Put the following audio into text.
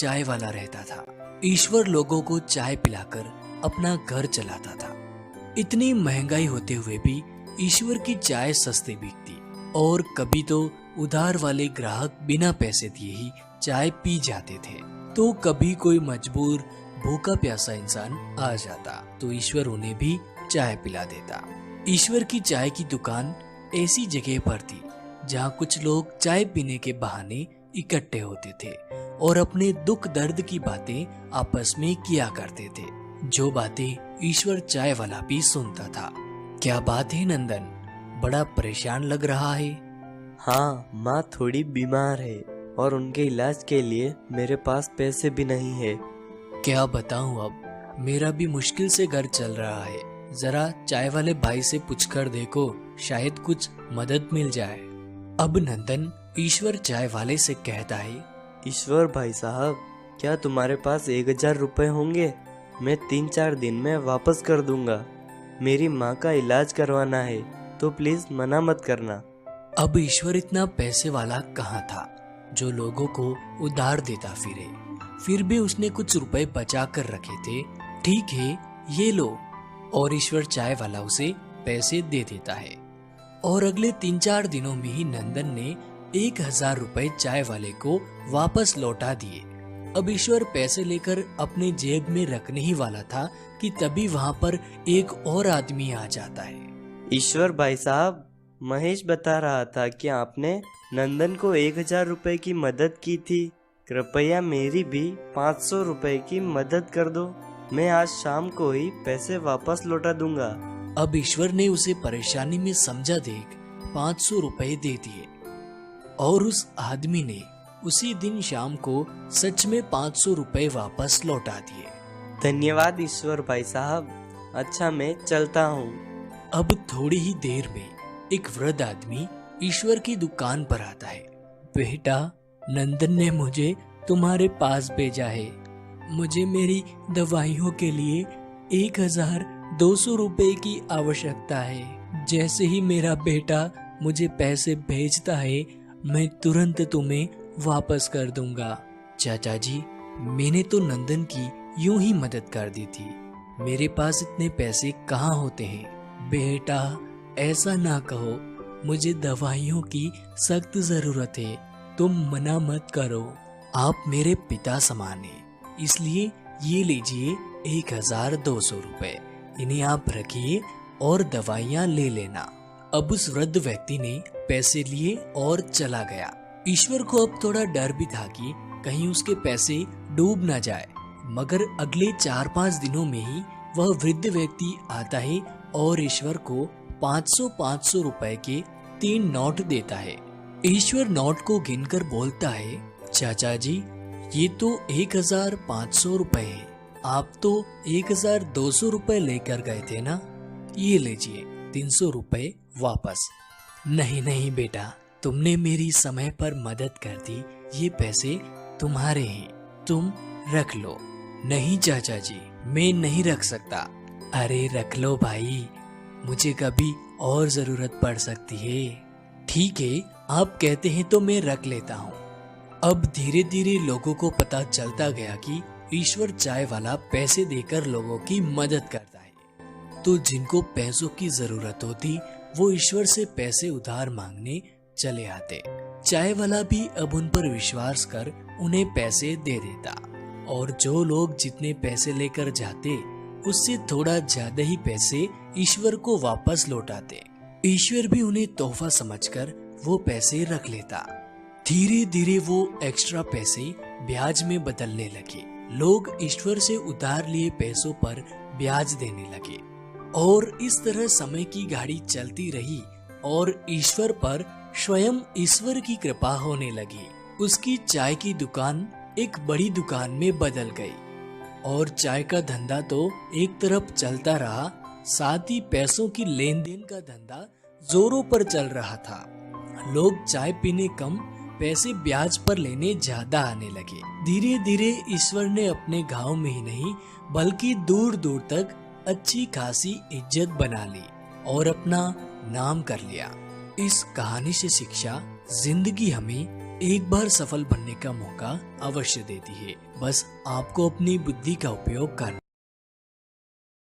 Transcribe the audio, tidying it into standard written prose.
चाय वाला रहता था। ईश्वर लोगों को चाय पिलाकर अपना घर चलाता था। इतनी महंगाई होते हुए भी ईश्वर की चाय सस्ती बिकती और कभी तो उधार वाले ग्राहक बिना पैसे दिए ही चाय पी जाते थे, तो कभी कोई मजबूर भूखा प्यासा इंसान आ जाता तो ईश्वर उन्हें भी चाय पिला देता। ईश्वर की चाय की दुकान ऐसी जगह पर थी जहाँ कुछ लोग चाय पीने के बहाने इकट्ठे होते थे और अपने दुख दर्द की बातें आपस में किया करते थे, जो बातें ईश्वर चाय वाला भी सुनता था। क्या बात है नंदन, बड़ा परेशान लग रहा है? हाँ, माँ थोड़ी बीमार है और उनके इलाज के लिए मेरे पास पैसे भी नहीं है। क्या बताऊं, अब मेरा भी मुश्किल से घर चल रहा है। जरा चाय वाले भाई से पूछकर देखो, शायद कुछ मदद मिल जाए। अब नंदन ईश्वर चाय वाले से कहता है, ईश्वर भाई साहब, क्या तुम्हारे पास 1000 रुपए होंगे? मैं 3-4 दिन में वापस कर दूंगा। मेरी माँ का इलाज करवाना है, तो प्लीज मना मत करना। अब ईश्वर इतना पैसे वाला कहाँ था जो लोगों को उधार देता फिरे। फिर भी उसने कुछ रुपए बचा कर रखे थे। ठीक है, ये लो। और ईश्वर चाय वाला उसे पैसे दे देता है और अगले 3-4 दिनों में ही नंदन ने 1000 रुपए चाय वाले को वापस लौटा दिए। अब ईश्वर पैसे लेकर अपने जेब में रखने ही वाला था कि तभी वहाँ पर एक और आदमी आ जाता है। ईश्वर भाई साहब, महेश बता रहा था कि आपने नंदन को 1000 रुपए की मदद की थी। कृपया मेरी भी 500 रुपए की मदद कर दो। मैं आज शाम को ही पैसे वापस लौटा दूंगा। अब ईश्वर ने उसे परेशानी में समझा देख 500 रुपए दे दिए और उस आदमी ने उसी दिन शाम को सच में 500 रुपए वापस लौटा दिए। धन्यवाद ईश्वर भाई साहब। अच्छा, मैं चलता हूँ। अब थोड़ी ही देर में एक वृद्ध आदमी ईश्वर की दुकान पर आता है। बेटा, नंदन ने मुझे तुम्हारे पास भेजा है। मुझे मेरी दवाइयों के लिए 1200 रुपए की आवश्यकता है। जैसे ही मेरा बेटा मुझे पैसे भेजता है, मैं तुरंत तुम्हें वापस कर दूंगा। चाचा जी, मैंने तो नंदन की यूं ही मदद कर दी थी। मेरे पास इतने पैसे कहाँ होते हैं। बेटा, ऐसा ना कहो, मुझे दवाइयों की सख्त जरूरत है। तुम मना मत करो। आप मेरे पिता समान हैं, इसलिए ये लीजिए 1200 रुपए। इन्हें आप रखिए और दवाइयाँ ले लेना। अब उस वृद्ध व्यक्ति ने पैसे लिए और चला गया। ईश्वर को अब थोड़ा डर भी था कि कहीं उसके पैसे डूब ना जाए, मगर अगले 4-5 दिनों में ही वह वृद्ध व्यक्ति आता है और ईश्वर को 500-500 रुपए के 3 नोट देता है। ईश्वर नोट को गिनकर बोलता है, चाचा जी, ये तो 1500 रुपए है। आप तो 1200 रुपए लेकर गए थे ना। ये लीजिए 300 रुपए वापस। नहीं नहीं बेटा, तुमने मेरी समय पर मदद कर दी, ये पैसे तुम्हारे हैं, तुम रख लो। नहीं चाचा जी, मैं नहीं रख सकता। अरे रख लो भाई, मुझे कभी और जरूरत पड़ सकती है। ठीक है, आप कहते हैं तो मैं रख लेता हूँ। अब धीरे धीरे लोगों को पता चलता गया कि ईश्वर चाय वाला पैसे देकर लोगों की मदद करता है, तो जिनको पैसों की जरूरत होती वो ईश्वर से पैसे उधार मांगने चले आते। चाय वाला भी अब उन पर विश्वास कर उन्हें पैसे दे देता और जो लोग जितने पैसे लेकर जाते उससे थोड़ा ज्यादा ही पैसे ईश्वर को वापस लौटाते। ईश्वर भी उन्हें तोहफा समझकर वो पैसे रख लेता। धीरे धीरे वो एक्स्ट्रा पैसे ब्याज में बदलने लगे। लोग ईश्वर से उधार लिए पैसों पर ब्याज देने लगे और इस तरह समय की गाड़ी चलती रही और ईश्वर पर स्वयं ईश्वर की कृपा होने लगी। उसकी चाय की दुकान एक बड़ी दुकान में बदल गई और चाय का धंधा तो एक तरफ चलता रहा, साथ ही पैसों की लेन देन का धंधा जोरों पर चल रहा था। लोग चाय पीने कम, पैसे ब्याज पर लेने ज्यादा आने लगे। धीरे धीरे ईश्वर ने अपने गांव में ही नहीं बल्कि दूर दूर तक अच्छी खासी इज्जत बना ली और अपना नाम कर लिया। इस कहानी से शिक्षा, जिंदगी हमें एक बार सफल बनने का मौका अवश्य देती है, बस आपको अपनी बुद्धि का उपयोग करना